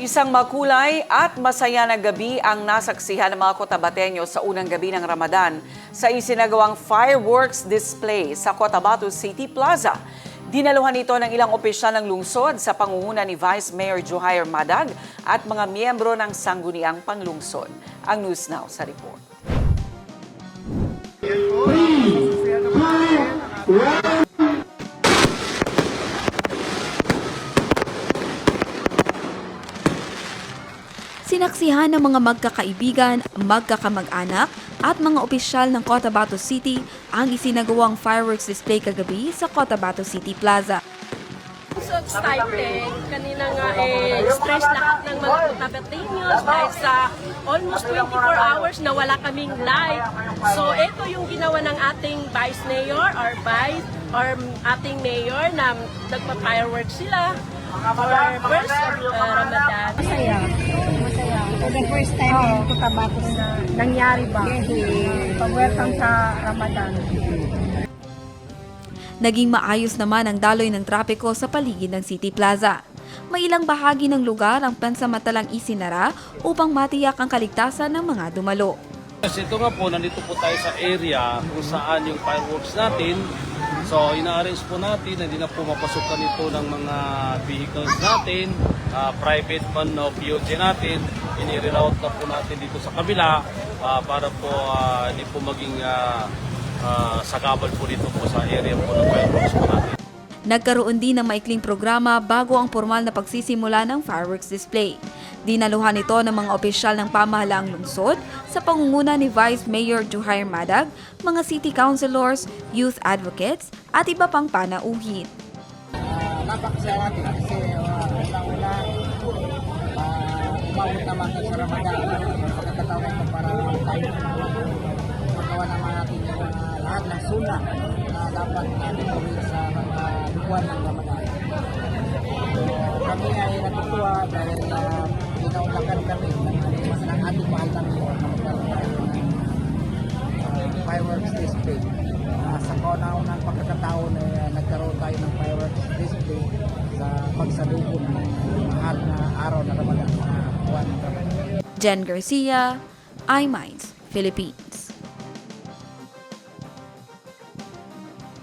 Isang makulay at masaya na gabi ang nasaksihan ng mga Cotabateño sa unang gabi ng Ramadan sa isinagawang fireworks display sa Cotabato City Plaza. Dinaluhan ito ng ilang opisyal ng lungsod sa pangunguna ni Vice Mayor Johair Madag at mga miyembro ng Sangguniang Panlungsod. Ang News Now sa report. Sinaksihan ng mga magkakaibigan, magkakamag-anak at mga opisyal ng Cotabato City ang isinagawang fireworks display kagabi sa Cotabato City Plaza. So excited. Kanina nga stress lahat ng mga Cotabateños dahil sa almost 24 hours na wala kaming live. So ito yung ginawa ng ating Vice Mayor or ating Mayor na nagpa-fireworks sila for first Ramadan. Masaya. For the first time in Cotabato na nangyari ba? Pag-welcome sa Ramadan. Naging maayos naman ang daloy ng trapiko sa paligid ng City Plaza. May ilang bahagi ng lugar ang pansamantalang isinara upang matiyak ang kaligtasan ng mga dumalo. Kasi ito nga po, nandito po tayo sa area kung saan yung fireworks natin. So, ina-arrange po natin, hindi na po mapasukan ito ng mga vehicles natin, private man o POJ natin. Ini-reroute na po natin dito sa kabila para po hindi po maging sagabal po dito po sa area po ng fireworks po natin. Nagkaroon din ng maikling programa bago ang formal na pagsisimula ng fireworks display. Dinaluhan ito ng mga opisyal ng pamahalaang lungsod sa pangunguna ni Vice Mayor Johair Madag, mga city councilors, youth advocates at iba pang panauhin. Napakasaya natin kasi wala umabot naman sa Ramadan. Pagkakataon ito para tayo magawa naman natin lahat ng sunnah na dapat natin gawin sa mga buwan ng Ramadan. Kami ay natutuwa dahil ginaulakan kami ng ating mahal na Mayor na magkaroon tayo ng fireworks display. Sa kauna-unang pagkakataon nagkaroon tayo ng fireworks display sa pagsalubong ng mahal na araw na Ramadan, mga buwan ng Ramadan. Jen Garcia, iMinds, Philippines.